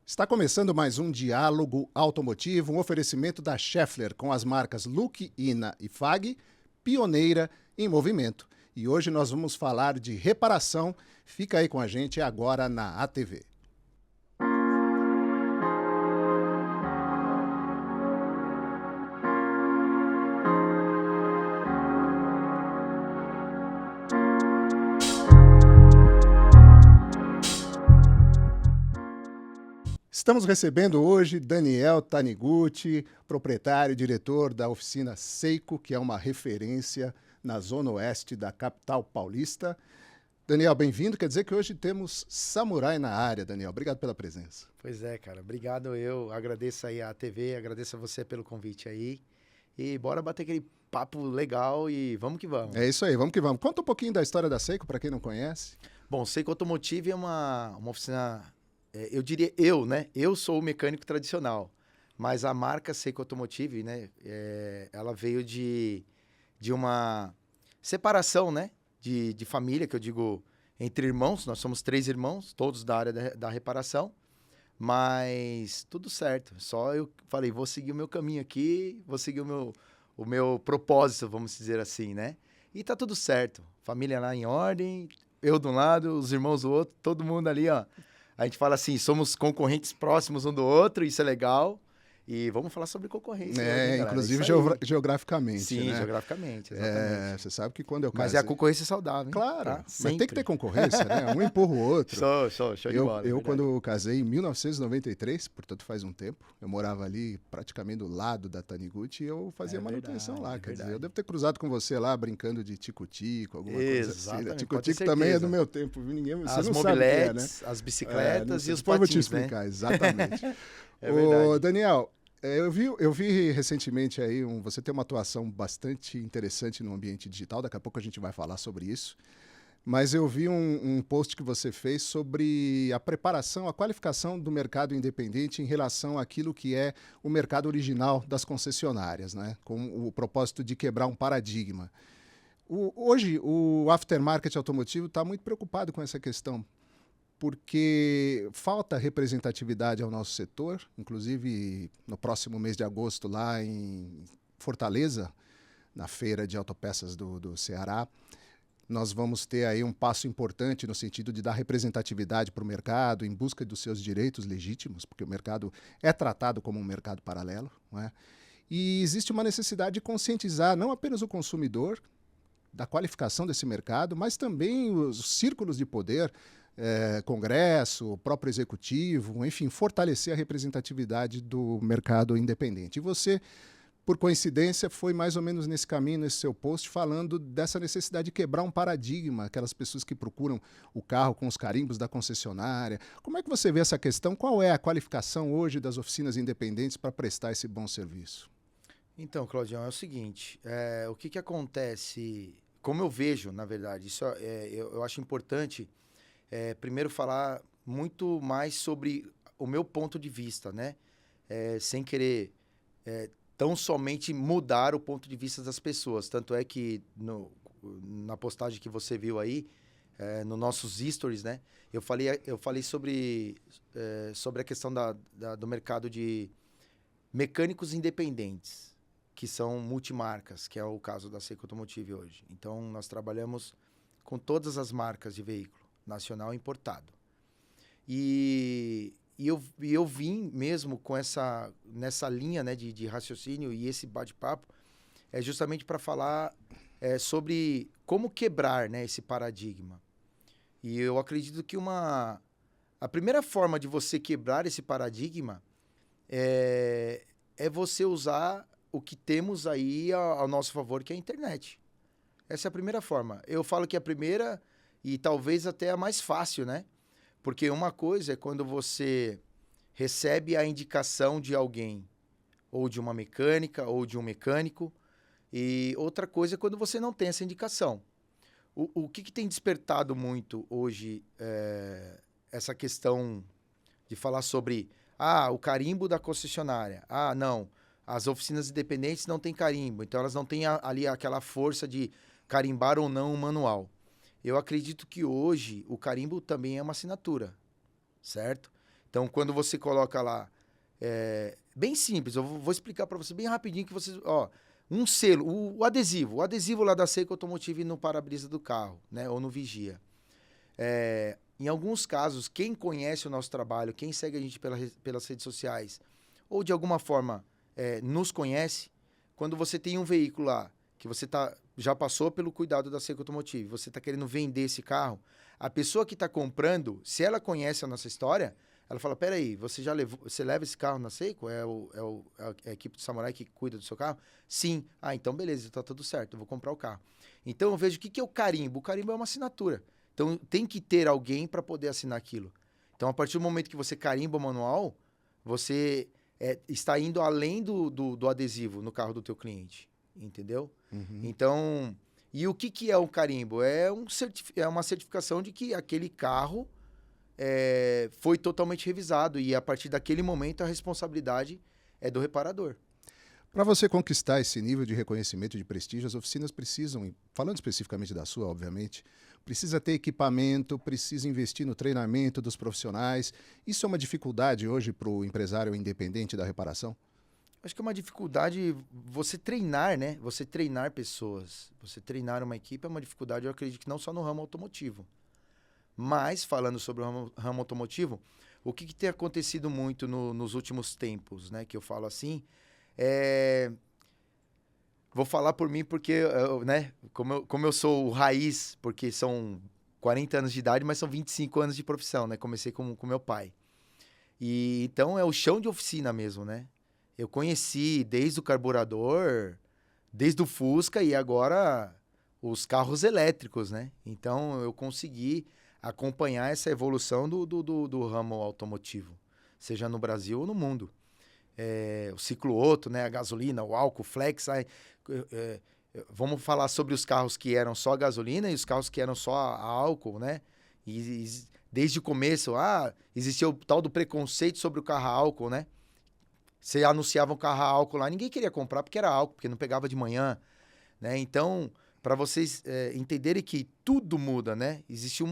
Está começando mais um Diálogo Automotivo, um oferecimento da Schaeffler com as marcas Look, Ina e FAG, pioneira em movimento. E hoje nós vamos falar de reparação. Fica aí com a gente agora na ATV. Estamos recebendo hoje Daniel Taniguchi, proprietário e diretor da oficina Seiko, que é uma referência na zona oeste da capital paulista. Daniel, bem-vindo. Quer dizer que hoje temos samurai na área, Daniel. Obrigado pela presença. Pois é, cara. Obrigado. Eu agradeço aí a TV, agradeço a você pelo convite aí. E bora bater aquele papo legal e vamos que vamos. É isso aí, vamos que vamos. Conta um pouquinho da história da Seiko, para quem não conhece. Bom, Seiko Automotive é uma oficina... eu diria, né? Eu sou o mecânico tradicional, mas a marca Seiko Automotive, né? Ela veio de uma separação, né? De família, que eu digo, entre irmãos. Nós somos 3 irmãos, todos da área da reparação, mas tudo certo. Só eu falei, vou seguir o meu caminho aqui, vou seguir o meu propósito, vamos dizer assim, né? E tá tudo certo. Família lá em ordem, eu de um lado, os irmãos do outro, todo mundo ali, ó. A gente fala assim, somos concorrentes próximos um do outro, isso é legal. E vamos falar sobre concorrência. Né, inclusive geograficamente. Sim, né? geograficamente, exatamente. Você sabe que quando eu casei... Mas é a concorrência saudável, hein? Claro, tá? mas tem que ter concorrência, né? Um empurra o outro. Show de bola. Eu quando casei em 1993, portanto faz um tempo, eu morava ali praticamente do lado da Taniguchi e eu fazia manutenção lá. Quer dizer, eu devo ter cruzado com você lá brincando de tico-tico, alguma coisa assim. Né? Tico-tico também é do meu tempo, viu? Ninguém, você as não mobiletes, sabe o que é, né? as bicicletas e os patins, eu vou te explicar, né? Exatamente. Ô, Daniel, eu vi recentemente aí, você tem uma atuação bastante interessante no ambiente digital, daqui a pouco a gente vai falar sobre isso, mas eu vi um post que você fez sobre a preparação, a qualificação do mercado independente em relação àquilo que é o mercado original das concessionárias, né? Com o propósito de quebrar um paradigma. Hoje, o aftermarket automotivo está muito preocupado com essa questão, porque falta representatividade ao nosso setor, inclusive no próximo mês de agosto, lá em Fortaleza, na feira de autopeças do Ceará, nós vamos ter aí um passo importante no sentido de dar representatividade para o mercado, em busca dos seus direitos legítimos, porque o mercado é tratado como um mercado paralelo, não é? E existe uma necessidade de conscientizar não apenas o consumidor da qualificação desse mercado, mas também os círculos de poder, Congresso, próprio Executivo, enfim, fortalecer a representatividade do mercado independente. E você, por coincidência, foi mais ou menos nesse caminho, nesse seu post, falando dessa necessidade de quebrar um paradigma, aquelas pessoas que procuram o carro com os carimbos da concessionária. Como é que você vê essa questão? Qual é a qualificação hoje das oficinas independentes para prestar esse bom serviço? Então, Claudião, é o seguinte, o que acontece, como eu vejo, na verdade, isso eu acho importante, primeiro falar muito mais sobre o meu ponto de vista, né? Sem querer tão somente mudar o ponto de vista das pessoas. Tanto é que na postagem que você viu aí, nos nossos stories, né? Eu falei sobre a questão do mercado de mecânicos independentes, que são multimarcas, que é o caso da Seiko Automotive hoje. Então, nós trabalhamos com todas as marcas de veículo, nacional e importado. E eu vim mesmo nessa linha, né, de raciocínio e esse bate-papo justamente para falar sobre como quebrar, né, esse paradigma. E eu acredito que a primeira forma de você quebrar esse paradigma é você usar o que temos aí ao nosso favor, que é a internet. Essa é a primeira forma. Eu falo que é a primeira e talvez até a mais fácil, né? Porque uma coisa é quando você recebe a indicação de alguém, ou de uma mecânica, ou de um mecânico, e outra coisa é quando você não tem essa indicação. O que tem despertado muito hoje essa questão de falar sobre o carimbo da concessionária. Não, as oficinas independentes não têm carimbo, então elas não têm ali aquela força de carimbar ou não o manual. Eu acredito que hoje o carimbo também é uma assinatura, certo? Então, quando você coloca lá, bem simples, eu vou explicar para você bem rapidinho que vocês, ó, um selo, o adesivo lá da Seiko Automotive no para-brisa do carro, né, ou no vigia. Em alguns casos, quem conhece o nosso trabalho, quem segue a gente pelas redes sociais, ou de alguma forma nos conhece, quando você tem um veículo lá, que você já passou pelo cuidado da Seiko Automotive, você está querendo vender esse carro, a pessoa que está comprando, se ela conhece a nossa história, ela fala, peraí, você leva esse carro na Seiko? É a equipe do Samurai que cuida do seu carro? Sim. Ah, então beleza, tá tudo certo, eu vou comprar o carro. Então eu vejo o que é o carimbo. O carimbo é uma assinatura. Então tem que ter alguém para poder assinar aquilo. Então a partir do momento que você carimba o manual, você está indo além do adesivo no carro do teu cliente, entendeu? Uhum. Então, e o que é um carimbo? É uma certificação de que aquele carro foi totalmente revisado e a partir daquele momento a responsabilidade é do reparador. Para você conquistar esse nível de reconhecimento e de prestígio, as oficinas precisam, falando especificamente da sua, obviamente, precisa ter equipamento, precisa investir no treinamento dos profissionais. Isso é uma dificuldade hoje para o empresário independente da reparação? Acho que é uma dificuldade você treinar, né? Você treinar pessoas, você treinar uma equipe é uma dificuldade, eu acredito que não só no ramo automotivo. Mas, falando sobre o ramo automotivo, o que tem acontecido muito nos últimos tempos, né? Que eu falo assim, vou falar por mim porque, né? Como eu sou o raiz, porque são 40 anos de idade, mas são 25 anos de profissão, né? Comecei com meu pai. E então é o chão de oficina mesmo, né? Eu conheci desde o carburador, desde o Fusca e agora os carros elétricos, né? Então eu consegui acompanhar essa evolução do ramo automotivo, seja no Brasil ou no mundo. O ciclo Otto, né? A gasolina, o álcool, flex. Vamos falar sobre os carros que eram só gasolina e os carros que eram só a álcool, né? E desde o começo, existia o tal do preconceito sobre o carro a álcool, né? Você anunciava um carro a álcool lá, ninguém queria comprar porque era álcool, porque não pegava de manhã, né? Então, para vocês entenderem que tudo muda, né? Existe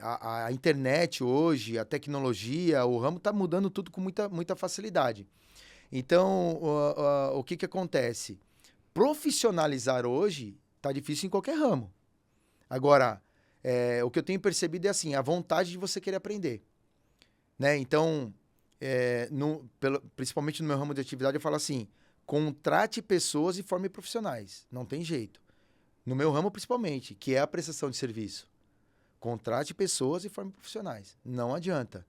a internet hoje, a tecnologia, o ramo está mudando tudo com muita facilidade. Então, o que acontece? Profissionalizar hoje está difícil em qualquer ramo. Agora, o que eu tenho percebido é assim, a vontade de você querer aprender, né? Então, principalmente no meu ramo de atividade, eu falo assim, contrate pessoas e forme profissionais. Não tem jeito. No meu ramo, principalmente, que é a prestação de serviço. Contrate pessoas e forme profissionais. Não adianta.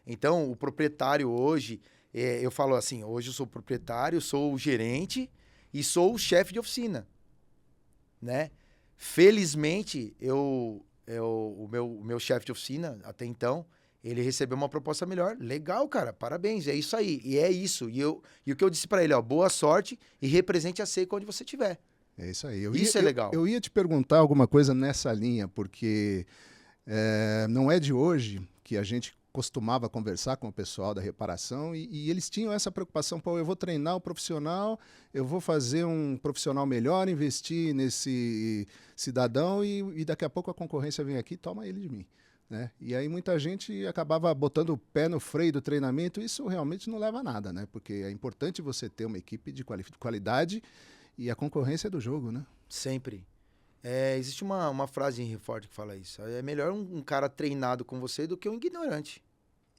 Então, o proprietário hoje, eu falo assim, hoje eu sou proprietário, sou o gerente e sou o chefe de oficina, né? Felizmente, o meu chefe de oficina, até então, ele recebeu uma proposta melhor. Legal, cara, parabéns, é isso aí. E é isso. E o que eu disse para ele, boa sorte e represente a Seiko onde você estiver. É isso aí. Isso é legal. Eu ia te perguntar alguma coisa nessa linha, porque não é de hoje que a gente costumava conversar com o pessoal da reparação e eles tinham essa preocupação, eu vou treinar o profissional, eu vou fazer um profissional melhor, investir nesse cidadão e daqui a pouco a concorrência vem aqui e toma ele de mim. Né? E aí muita gente acabava botando o pé no freio do treinamento, e isso realmente não leva a nada, né? Porque é importante você ter uma equipe de qualidade e a concorrência é do jogo, né? Sempre. Existe uma frase em Henry Ford que fala isso. É melhor um cara treinado com você do que um ignorante.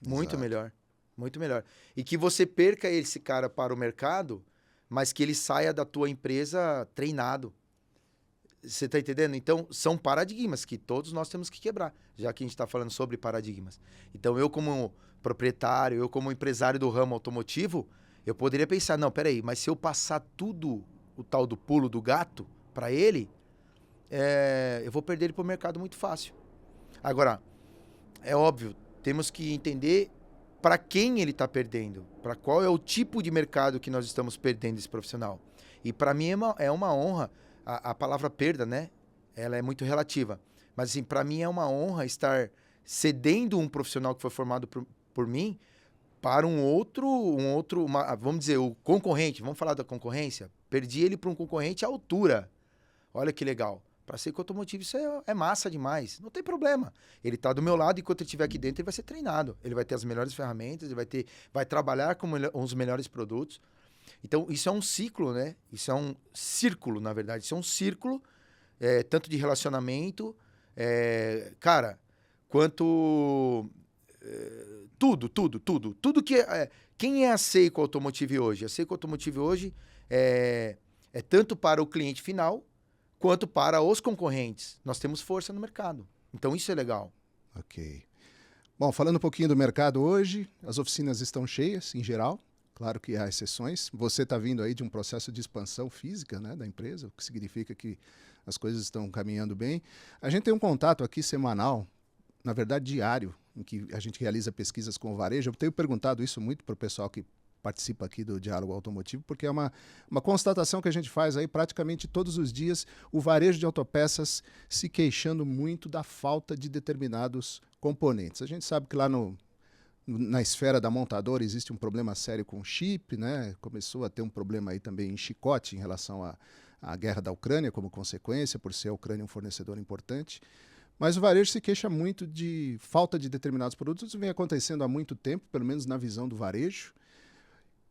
Muito Exato. melhor. Muito melhor. E que você perca esse cara para o mercado, mas que ele saia da tua empresa treinado. Você está entendendo? Então, são paradigmas que todos nós temos que quebrar, já que a gente está falando sobre paradigmas. Então, eu como proprietário, eu como empresário do ramo automotivo, eu poderia pensar, não, peraí, mas se eu passar tudo, o tal do pulo do gato, para ele, eu vou perder ele para o mercado muito fácil. Agora, é óbvio, temos que entender para quem ele está perdendo, para qual é o tipo de mercado que nós estamos perdendo esse profissional. E para mim é uma honra. A palavra perda, né? Ela é muito relativa. Mas, assim, para mim é uma honra estar cedendo um profissional que foi formado por mim para vamos dizer, o concorrente. Vamos falar da concorrência? Perdi ele para um concorrente à altura. Olha que legal. Para Seiko Automotivo isso é massa demais. Não tem problema. Ele tá do meu lado, enquanto ele estiver aqui dentro, ele vai ser treinado. Ele vai ter as melhores ferramentas, ele vai trabalhar com os melhores produtos. Então, isso é um ciclo, né? Isso é um círculo, na verdade. Isso é um círculo, tanto de relacionamento, cara, quanto... tudo. Tudo que... quem é a Seiko Automotive hoje? A Seiko Automotive hoje é tanto para o cliente final, quanto para os concorrentes. Nós temos força no mercado. Então, isso é legal. Ok. Bom, falando um pouquinho do mercado hoje, as oficinas estão cheias, em geral. Claro que há exceções. Você está vindo aí de um processo de expansão física, né, da empresa, o que significa que as coisas estão caminhando bem. A gente tem um contato aqui semanal, na verdade diário, em que a gente realiza pesquisas com o varejo. Eu tenho perguntado isso muito para o pessoal que participa aqui do Diálogo Automotivo, porque é uma constatação que a gente faz aí praticamente todos os dias, o varejo de autopeças se queixando muito da falta de determinados componentes. A gente sabe que lá na esfera da montadora existe um problema sério com o chip, né? Começou a ter um problema aí também em chicote em relação à guerra da Ucrânia como consequência, por ser a Ucrânia um fornecedor importante. Mas o varejo se queixa muito de falta de determinados produtos. Isso vem acontecendo há muito tempo, pelo menos na visão do varejo.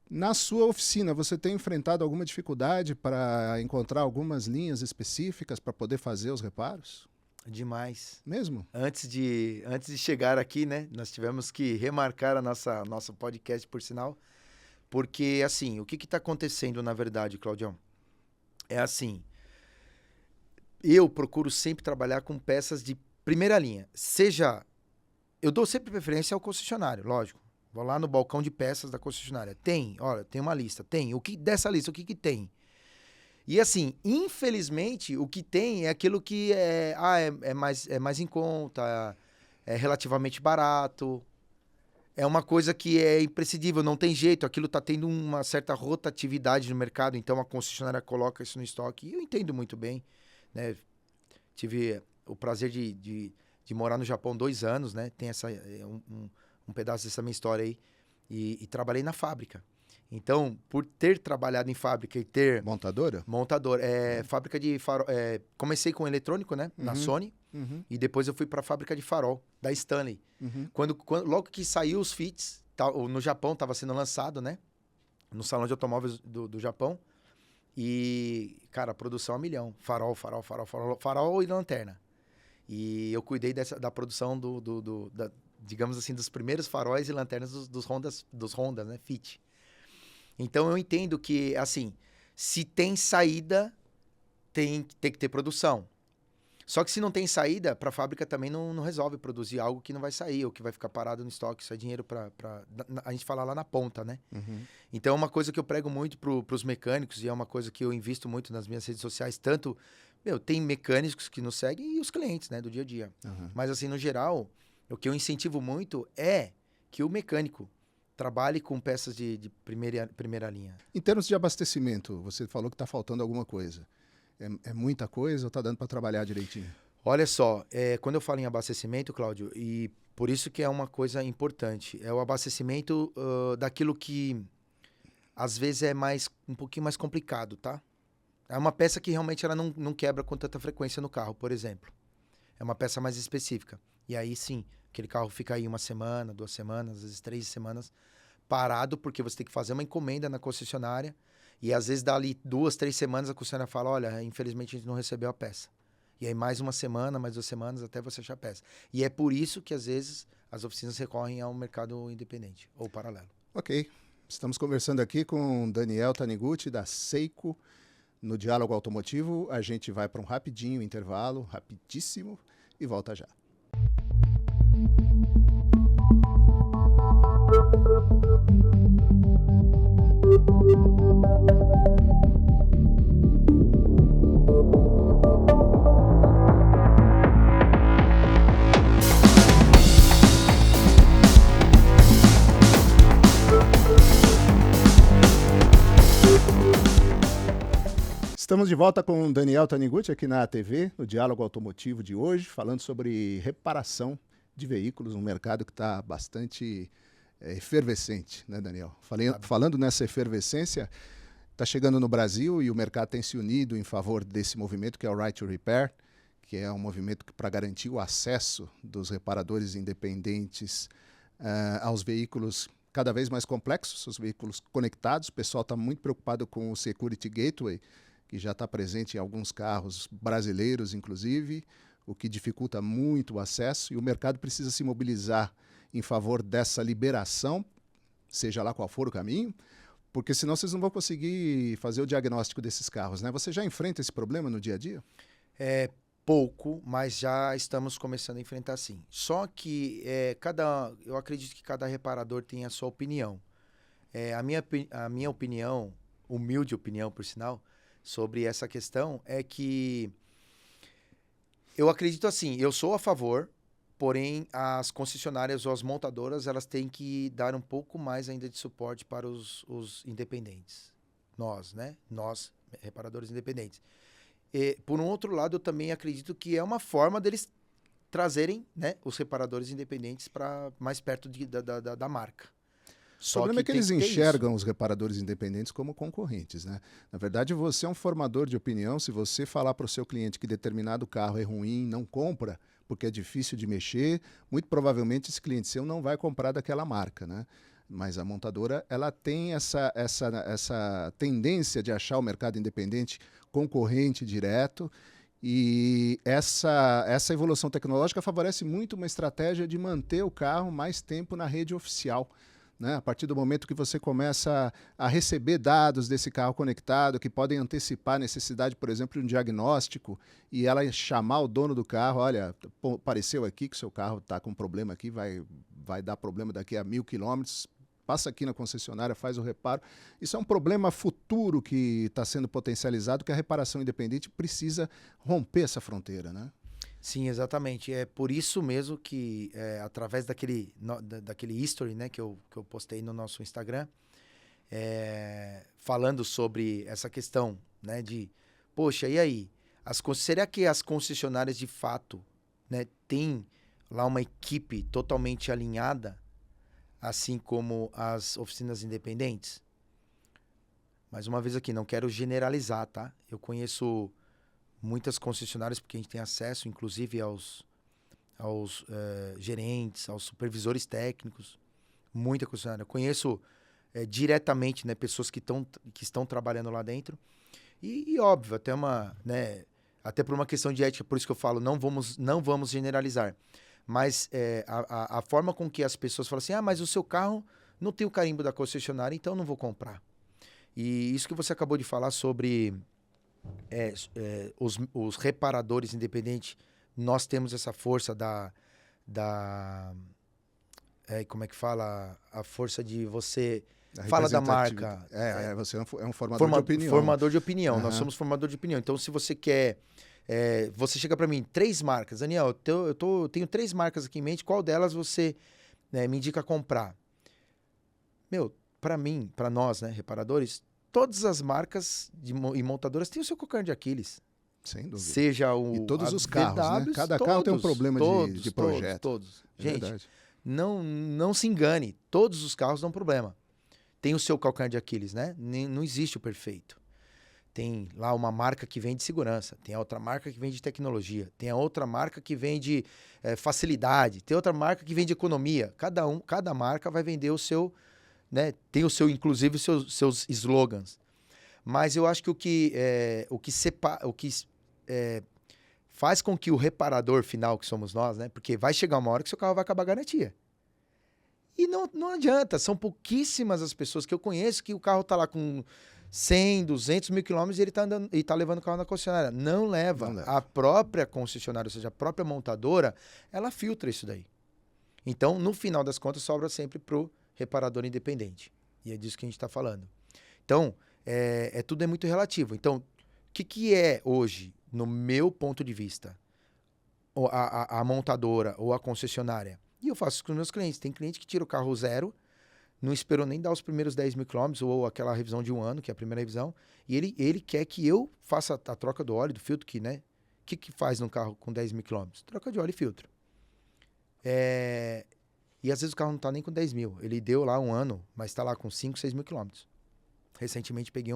Na sua oficina, você tem enfrentado alguma dificuldade para encontrar algumas linhas específicas para poder fazer os reparos? Demais. Mesmo? Antes de chegar aqui, né, nós tivemos que remarcar nosso podcast, por sinal, porque, assim, o que está acontecendo, na verdade, Claudião? É assim, eu procuro sempre trabalhar com peças de primeira linha. Eu dou sempre preferência ao concessionário, lógico. Vou lá no balcão de peças da concessionária. Tem uma lista. Dessa lista, o que tem? E assim, infelizmente, o que tem é aquilo que é mais em conta, é relativamente barato, é uma coisa que é imprescindível, não tem jeito, aquilo está tendo uma certa rotatividade no mercado, então a concessionária coloca isso no estoque, e eu entendo muito bem, né? Tive o prazer de morar no Japão 2 anos, né? Tem um pedaço dessa minha história aí, e trabalhei na fábrica. Então, por ter trabalhado em fábrica e ter... Montadora? Fábrica de farol. Comecei com eletrônico, né? Na Sony. E depois eu fui para a fábrica de farol, da Stanley. Logo que saiu os Fits, no Japão estava sendo lançado, né? No salão de automóveis do Japão. E, cara, a produção a milhão. Farol e lanterna. E eu cuidei da produção digamos assim, dos primeiros faróis e lanternas dos Hondas, né? Fit. Então, eu entendo que, assim, se tem saída, tem que ter produção. Só que se não tem saída, para a fábrica também não resolve produzir algo que não vai sair ou que vai ficar parado no estoque. Isso é dinheiro para a gente falar lá na ponta, né? Então, é uma coisa que eu prego muito para os mecânicos e é uma coisa que eu invisto muito nas minhas redes sociais. Tanto, tem mecânicos que nos seguem e os clientes, né? Do dia a dia. Mas, assim, no geral, o que eu incentivo muito é que o mecânico trabalhe com peças de primeira linha. Em termos de abastecimento, você falou que está faltando alguma coisa. É muita coisa ou está dando para trabalhar direitinho? Olha só, quando eu falo em abastecimento, Cláudio, e por isso que é uma coisa importante, é o abastecimento daquilo que às vezes é um pouquinho mais complicado, tá? É uma peça que realmente ela não quebra com tanta frequência no carro, por exemplo. É uma peça mais específica. E aí sim, aquele carro fica aí 1 semana, 2 semanas, às vezes 3 semanas parado, porque você tem que fazer uma encomenda na concessionária e às vezes dá ali 2, 3 semanas a concessionária fala, olha, infelizmente a gente não recebeu a peça. E aí mais 1 semana, mais 2 semanas até você achar a peça. E é por isso que às vezes as oficinas recorrem ao mercado independente ou paralelo. Ok. Estamos conversando aqui com Daniel Taniguchi, da Seiko, no Diálogo Automotivo. A gente vai para um rapidinho intervalo, rapidíssimo, e volta já. Estamos de volta com o Daniel Taniguchi aqui na TV, no Diálogo Automotivo de hoje, falando sobre reparação de veículos, um mercado que está bastante efervescente, né, Daniel? Falando nessa efervescência, está chegando no Brasil e o mercado tem se unido em favor desse movimento que é o Right to Repair. que é um movimento para garantir o acesso dos reparadores independentes aos veículos cada vez mais complexos, os veículos conectados. O pessoal está muito preocupado com o Security Gateway, que já está presente em alguns carros brasileiros, inclusive, o que dificulta muito o acesso, e o mercado precisa se mobilizar em favor dessa liberação, seja lá qual for o caminho, porque senão vocês não vão conseguir fazer o diagnóstico desses carros, né? Você já enfrenta esse problema no dia a dia? Pouco, mas já estamos começando a enfrentar sim. Só que eu acredito que cada reparador tem a sua opinião. A minha opinião, humilde opinião por sinal, sobre essa questão é que eu acredito assim, eu sou a favor, porém as concessionárias ou as montadoras, elas têm que dar um pouco mais ainda de suporte para os independentes. Nós, né? Nós, reparadores independentes. Por um outro lado, eu também acredito que é uma forma deles trazerem, né, os reparadores independentes para mais perto da marca. O problema é que eles enxergam os reparadores independentes como concorrentes, né? Na verdade, você é um formador de opinião. Se você falar para o seu cliente que determinado carro é ruim, não compra, porque é difícil de mexer, muito provavelmente esse cliente seu não vai comprar daquela marca, né? Mas a montadora, ela tem essa tendência de achar o mercado independente concorrente direto, e essa evolução tecnológica favorece muito uma estratégia de manter o carro mais tempo na rede oficial, né? A partir do momento que você começa a receber dados desse carro conectado, que podem antecipar a necessidade, por exemplo, de um diagnóstico, e ela chamar o dono do carro: olha, apareceu aqui que o seu carro está com problema aqui, vai dar problema daqui a 1.000 quilômetros, passa aqui na concessionária, faz o reparo. Isso é um problema futuro que está sendo potencializado, que a reparação independente precisa romper essa fronteira, né? Sim, exatamente. É por isso mesmo que, através daquele history, né, que eu postei no nosso Instagram, falando sobre essa questão, né, de, poxa, e aí? Será que as concessionárias, de fato, né, têm lá uma equipe totalmente alinhada, assim como as oficinas independentes? Mais uma vez aqui, não quero generalizar, tá? Eu conheço muitas concessionárias, porque a gente tem acesso, inclusive, aos gerentes, aos supervisores técnicos. Muita concessionária. Eu conheço diretamente, né, pessoas que estão trabalhando lá dentro. E óbvio, até por uma questão de ética, por isso que eu falo, não vamos generalizar. Mas a forma com que as pessoas falam assim: mas o seu carro não tem o carimbo da concessionária, então não vou comprar. E isso que você acabou de falar sobre os reparadores independentes, nós temos essa força como é que fala? A força de você... Fala da marca. Você é um formador de opinião. Formador de opinião. Uhum. Nós somos formador de opinião. Então, se você quer... você chega para mim, 3 marcas. Daniel, eu tenho 3 marcas aqui em mente. Qual delas você me indica comprar? Para mim, para nós, né, reparadores, todas as marcas e montadoras têm o seu calcanhar de Aquiles. Sem dúvida. Seja e todos os carros, né? Cada carro tem um problema de projeto. Todos. Gente, não se engane. Todos os carros dão problema. Tem o seu calcanhar de Aquiles, né? Não existe o perfeito. Tem lá uma marca que vende segurança, tem a outra marca que vende tecnologia, tem a outra marca que vende facilidade, tem outra marca que vende economia. Cada marca vai vender o seu, né? Tem o seu, inclusive, seus slogans. Mas eu acho que o que faz com que o reparador final, que somos nós, né? Porque vai chegar uma hora que seu carro vai acabar a garantia. E não adianta, são pouquíssimas as pessoas que eu conheço que o carro está lá com 100, 200 mil quilômetros e ele está levando o carro na concessionária. Não leva. A própria concessionária, ou seja, a própria montadora, ela filtra isso daí. Então, no final das contas, sobra sempre para o reparador independente. E é disso que a gente está falando. Então, tudo é muito relativo. Então, o que é hoje, no meu ponto de vista, a montadora ou a concessionária? E eu faço isso com os meus clientes. Tem cliente que tira o carro zero, não esperou nem dar os primeiros 10 mil quilômetros, ou aquela revisão de 1 ano, que é a primeira revisão, e ele quer que eu faça a troca do óleo, do filtro, que, né? O que faz num carro com 10 mil quilômetros? Troca de óleo e filtro. E às vezes o carro não está nem com 10 mil. Ele deu lá 1 ano, mas está lá com 5, 6 mil quilômetros. Recentemente peguei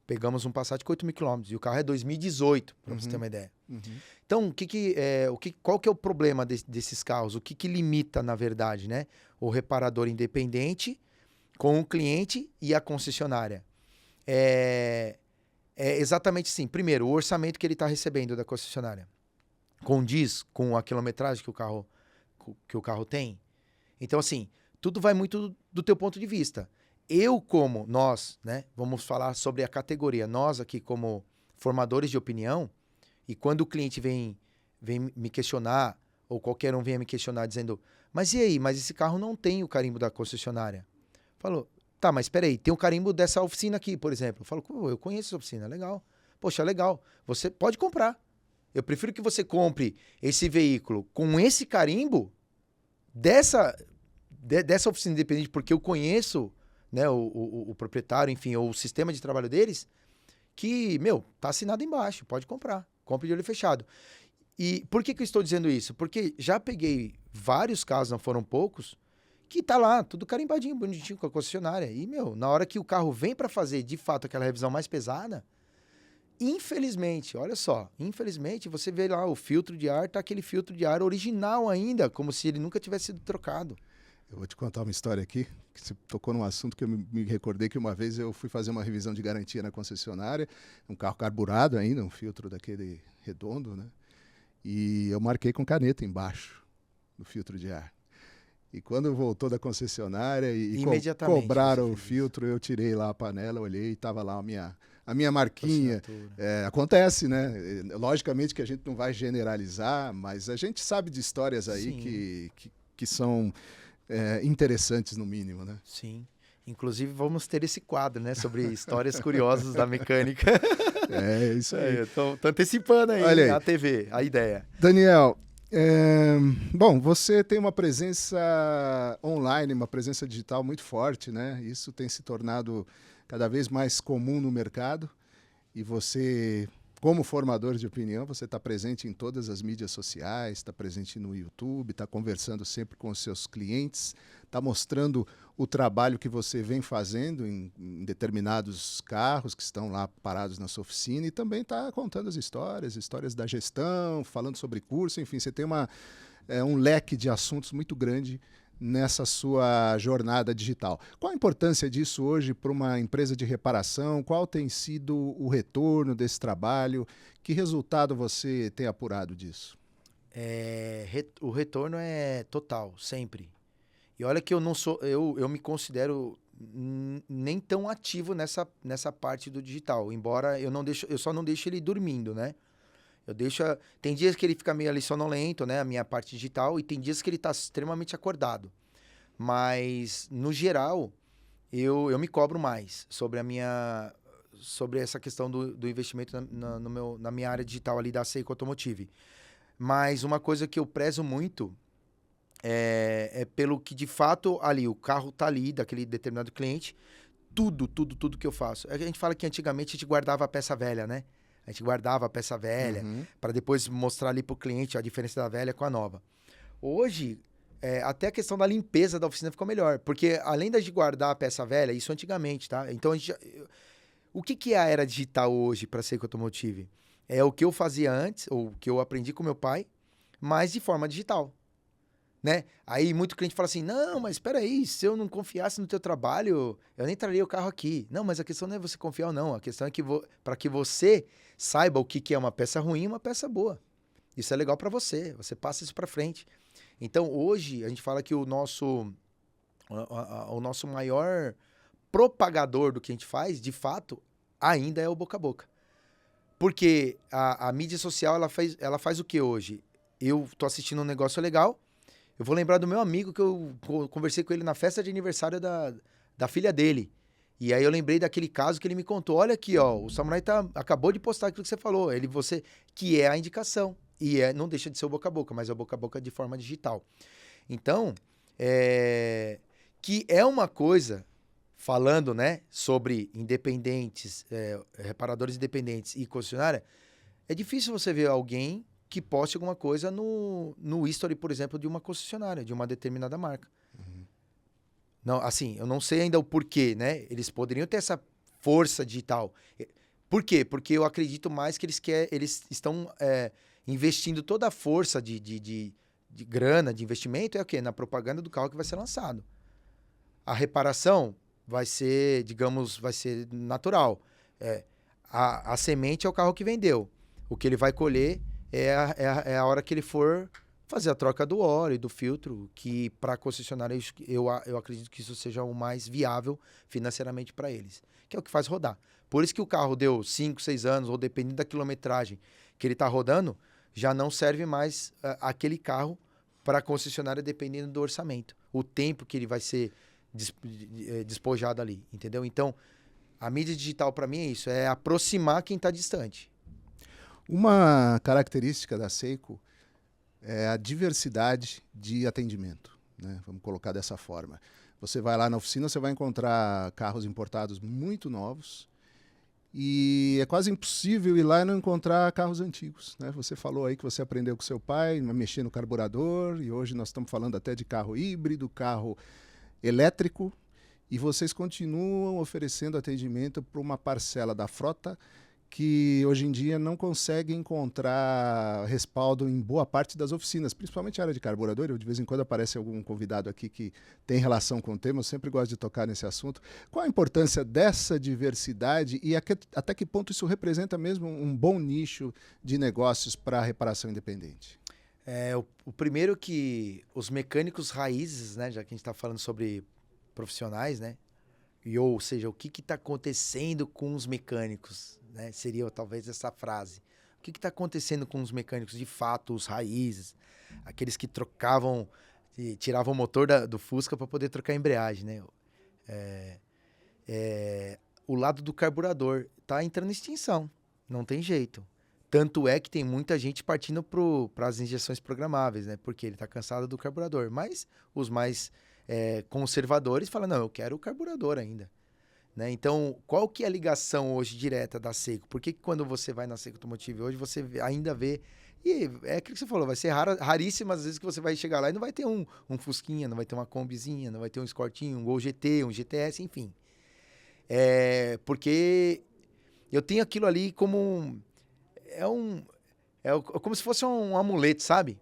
Pegamos um Passat com 8 mil quilômetros e o carro é 2018, para você ter uma ideia. Então, qual que é o problema desses carros? O que limita, na verdade, né? O reparador independente com o cliente e a concessionária. É exatamente assim. Primeiro, o orçamento que ele está recebendo da concessionária condiz com a quilometragem que o carro tem. Então, assim, tudo vai muito do teu ponto de vista. Nós, né? Vamos falar sobre a categoria. Nós aqui como formadores de opinião, e quando o cliente vem me questionar, ou qualquer um venha me questionar dizendo, mas e aí? Mas esse carro não tem o carimbo da concessionária. Falou, tá, mas espera aí, tem o carimbo dessa oficina aqui, por exemplo. Eu falo, eu conheço essa oficina, legal. Poxa, legal. Você pode comprar. Eu prefiro que você compre esse veículo com esse carimbo dessa oficina independente, porque eu conheço, né, o proprietário, enfim, ou o sistema de trabalho deles, que, tá assinado embaixo, pode comprar. Compre de olho fechado. E por que eu estou dizendo isso? Porque já peguei vários casos, não foram poucos, que tá lá, tudo carimbadinho, bonitinho com a concessionária. E, na hora que o carro vem para fazer, de fato, aquela revisão mais pesada, infelizmente, olha só, você vê lá o filtro de ar, tá aquele filtro de ar original ainda, como se ele nunca tivesse sido trocado. Eu vou te contar uma história aqui, que você tocou num assunto que eu me recordei que uma vez eu fui fazer uma revisão de garantia na concessionária, um carro carburado ainda, um filtro daquele redondo, né? E eu marquei com caneta embaixo do filtro de ar. E quando voltou da concessionária e cobraram o filtro, eu tirei lá a panela, olhei e estava lá a minha marquinha. Acontece, né? Logicamente que a gente não vai generalizar, mas a gente sabe de histórias aí que são interessantes no mínimo, né? Sim. Inclusive, vamos ter esse quadro, né? Sobre histórias curiosas da mecânica. É, isso aí. Eu tô antecipando aí a TV, a ideia. Daniel, bom, você tem uma presença online, uma presença digital muito forte, né? Isso tem se tornado cada vez mais comum no mercado. E você, como formador de opinião, você está presente em todas as mídias sociais, está presente no YouTube, está conversando sempre com os seus clientes, está mostrando o trabalho que você vem fazendo em determinados carros que estão lá parados na sua oficina e também está contando as histórias da gestão, falando sobre curso, enfim, você tem um leque de assuntos muito grande nessa sua jornada digital. Qual a importância disso hoje para uma empresa de reparação? Qual tem sido o retorno desse trabalho? Que resultado você tem apurado disso? O retorno é total, sempre. E olha que eu me considero nem tão ativo nessa parte do digital, embora eu só não deixo ele dormindo, né? Tem dias que ele fica meio ali sonolento, né? A minha parte digital, e tem dias que ele está extremamente acordado. Mas, no geral, eu me cobro mais sobre essa questão do investimento na minha área digital ali da Seiko Automotive. Mas uma coisa que eu prezo muito é pelo que, de fato, ali, o carro tá ali, daquele determinado cliente, tudo que eu faço. A gente fala que antigamente a gente guardava a peça velha, né? A gente guardava a peça velha para depois mostrar ali para o cliente a diferença da velha com a nova. Hoje, até a questão da limpeza da oficina ficou melhor, porque além de guardar a peça velha, isso antigamente, tá? Então, o que é a era digital hoje para a Seiko Automotive? É o que eu fazia antes, ou o que eu aprendi com meu pai, mas de forma digital. Né? Aí muito cliente fala assim, não, mas espera aí, se eu não confiasse no teu trabalho, eu nem traria o carro aqui. Não, mas a questão não é você confiar ou não, a questão é que para que você saiba o que é uma peça ruim e uma peça boa. Isso é legal para você passa isso para frente. Então, hoje, a gente fala que o nosso maior propagador do que a gente faz, de fato, ainda é o boca a boca. Porque a mídia social, ela faz o que hoje? Eu tô assistindo um negócio legal, eu vou lembrar do meu amigo que eu conversei com ele na festa de aniversário da filha dele. E aí eu lembrei daquele caso que ele me contou. Olha aqui, ó, o Samurai acabou de postar aquilo que você falou. Que é a indicação. E não deixa de ser o boca a boca, mas é o boca a boca de forma digital. Então, que é uma coisa, falando, né, sobre independentes, reparadores independentes e concessionária, é difícil você ver alguém que poste alguma coisa no history, por exemplo, de uma concessionária, de uma determinada marca. Não, assim, eu não sei ainda o porquê, né? Eles poderiam ter essa força digital. Por quê? Porque eu acredito mais que eles estão investindo toda a força de grana, de investimento, é o quê? Na propaganda do carro que vai ser lançado. A reparação vai ser, digamos, vai ser natural. A semente é o carro que vendeu. O que ele vai colher é a hora que ele for fazer a troca do óleo e do filtro, que para concessionária eu acredito que isso seja o mais viável financeiramente para eles, que é o que faz rodar. Por isso que o carro deu 5, 6 anos, ou dependendo da quilometragem que ele está rodando, já não serve mais aquele carro para a concessionária dependendo do orçamento. O tempo que ele vai ser despojado ali, entendeu? Então, a mídia digital para mim é isso, é aproximar quem está distante. Uma característica da Seiko é a diversidade de atendimento, né? Vamos colocar dessa forma. Você vai lá na oficina, você vai encontrar carros importados muito novos e é quase impossível ir lá e não encontrar carros antigos, né? Você falou aí que você aprendeu com seu pai a mexer no carburador e hoje nós estamos falando até de carro híbrido, carro elétrico, e vocês continuam oferecendo atendimento para uma parcela da frota que hoje em dia não consegue encontrar respaldo em boa parte das oficinas, principalmente a área de carburador. Eu, de vez em quando aparece algum convidado aqui que tem relação com o tema, eu sempre gosto de tocar nesse assunto. Qual a importância dessa diversidade e até que ponto isso representa mesmo um bom nicho de negócios para a reparação independente? O primeiro que os mecânicos raízes, né, já que a gente está falando sobre profissionais, né, ou seja, o que está acontecendo com os mecânicos, né, seria talvez essa frase. O que está acontecendo com os mecânicos de fato, os raízes, aqueles que trocavam, tiravam o motor do Fusca para poder trocar a embreagem, né? O lado do carburador está entrando em extinção, não tem jeito. Tanto é que tem muita gente partindo para as injeções programáveis, né? Porque ele está cansado do carburador. Mas os mais conservadores falam, não, eu quero o carburador ainda. Né? Então, qual que é a ligação hoje direta da Seiko? Por que quando você vai na Seiko Automotive hoje, você ainda vê... E é aquilo que você falou, vai ser raríssimas as vezes que você vai chegar lá e não vai ter um Fusquinha, não vai ter uma Kombizinha, não vai ter um Escortinho, um Gol GT, um GTS, enfim. Porque eu tenho aquilo ali como... como se fosse um amuleto, sabe?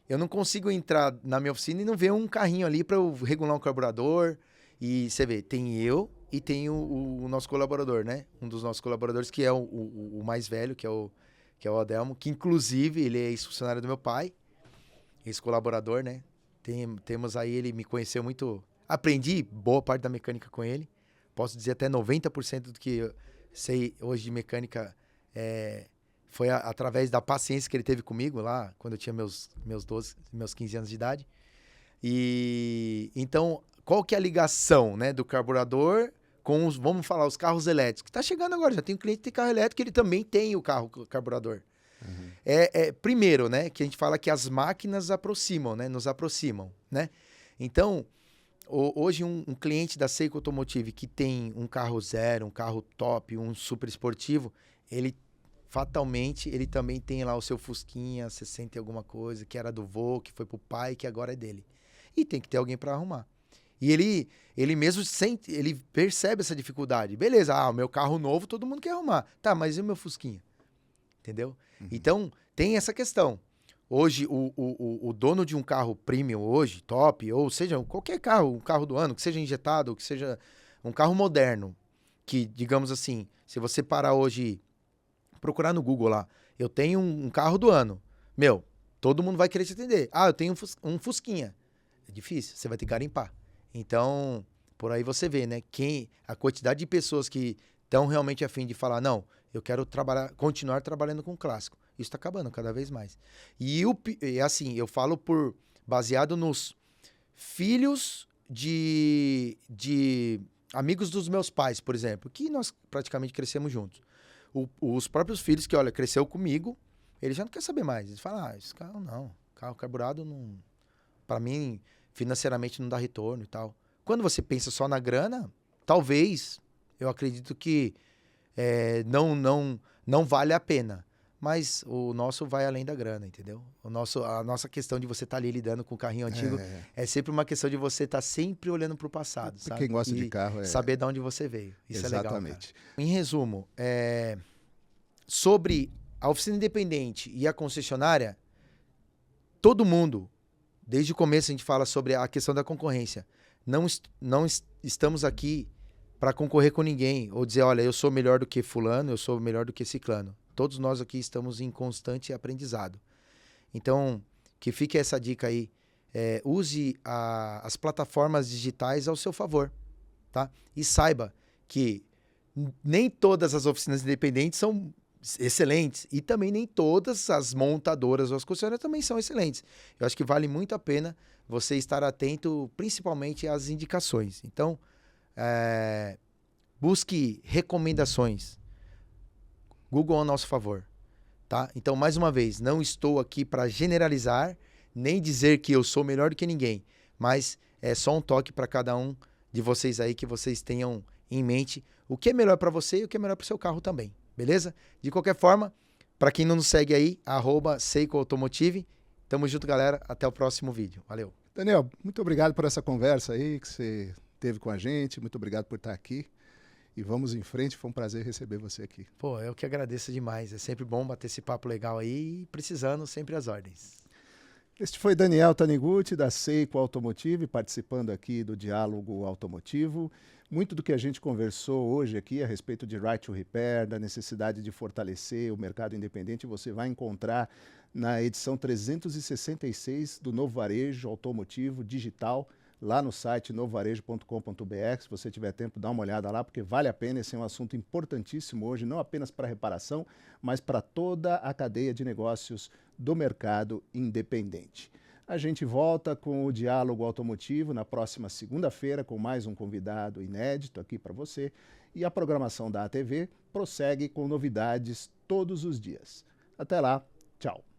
Eu não consigo entrar na minha oficina e não ver um carrinho ali para eu regular um carburador. E você vê, tem eu e tem o nosso colaborador, né? Um dos nossos colaboradores, que é o mais velho, que é o Adelmo, que inclusive ele é ex-funcionário do meu pai, ex-colaborador, né? Temos aí, ele me conheceu muito... Aprendi boa parte da mecânica com ele. Posso dizer até 90% do que eu sei hoje de mecânica foi através da paciência que ele teve comigo lá, quando eu tinha meus 15 anos de idade. E então, qual que é a ligação, né, do carburador com vamos falar, os carros elétricos? Está chegando agora, já tem um cliente que tem carro elétrico, ele também tem o carburador. Uhum. Primeiro, né, que a gente fala que as máquinas aproximam, né, nos aproximam, né? Então, hoje um cliente da Seiko Automotive que tem um carro zero, um carro top, um super esportivo, ele fatalmente, ele também tem lá o seu Fusquinha 60 e alguma coisa, que era do vô, que foi pro pai, que agora é dele. E tem que ter alguém para arrumar. E ele mesmo ele percebe essa dificuldade. Beleza, o meu carro novo todo mundo quer arrumar. Tá, mas e o meu Fusquinha? Entendeu? Uhum. Então, tem essa questão. Hoje, o dono de um carro premium hoje, top, ou seja, qualquer carro, um carro do ano, que seja injetado, que seja um carro moderno, que, digamos assim, se você parar hoje, procurar no Google lá, eu tenho um carro do ano, todo mundo vai querer te atender. Eu tenho um Fusquinha. É difícil, você vai ter que garimpar. Então, por aí você vê, né, a quantidade de pessoas que estão realmente a fim de falar, não, eu quero continuar trabalhando com clássico. Isso está acabando cada vez mais. E assim, eu falo baseado nos filhos de amigos dos meus pais, por exemplo, que nós praticamente crescemos juntos. Os próprios filhos que, olha, cresceu comigo, ele já não quer saber mais. Eles falam, esse carro não, carro carburado não, para mim, financeiramente não dá retorno e tal. Quando você pensa só na grana, talvez, eu acredito que não vale a pena. mas o nosso vai além da grana, entendeu? A nossa questão de você estar ali lidando com o carrinho antigo é sempre uma questão de você estar sempre olhando para o passado, sabe? Quem gosta de carro saber de onde você veio. Isso Exatamente. É legal, cara. Em resumo, sobre a oficina independente e a concessionária, todo mundo, desde o começo a gente fala sobre a questão da concorrência. Não estamos aqui para concorrer com ninguém ou dizer, olha, eu sou melhor do que fulano, eu sou melhor do que ciclano. Todos nós aqui estamos em constante aprendizado. Então, que fique essa dica aí. Use as plataformas digitais ao seu favor, tá? E saiba que nem todas as oficinas independentes são excelentes e também nem todas as montadoras ou as concessionárias também são excelentes. Eu acho que vale muito a pena você estar atento, principalmente às indicações. Então, busque recomendações. Google ao nosso favor, tá? Então, mais uma vez, não estou aqui para generalizar, nem dizer que eu sou melhor do que ninguém, mas é só um toque para cada um de vocês aí, que vocês tenham em mente o que é melhor para você e o que é melhor para o seu carro também, beleza? De qualquer forma, para quem não nos segue aí, @Seiko Automotive. Tamo junto, galera. Até o próximo vídeo. Valeu. Daniel, muito obrigado por essa conversa aí que você teve com a gente. Muito obrigado por estar aqui. E vamos em frente, foi um prazer receber você aqui. Pô, eu que agradeço demais. É sempre bom bater esse papo legal aí, precisando sempre as ordens. Este foi Daniel Taniguchi, da Seiko Automotive, participando aqui do Diálogo Automotivo. Muito do que a gente conversou hoje aqui a respeito de Right to Repair, da necessidade de fortalecer o mercado independente, você vai encontrar na edição 366 do Novo Varejo Automotivo Digital, lá no site novovarejo.com.br. Se você tiver tempo, dá uma olhada lá, porque vale a pena. Esse é um assunto importantíssimo hoje, não apenas para reparação, mas para toda a cadeia de negócios do mercado independente. A gente volta com o Diálogo Automotivo na próxima segunda-feira, com mais um convidado inédito aqui para você. E a programação da ATV prossegue com novidades todos os dias. Até lá, tchau!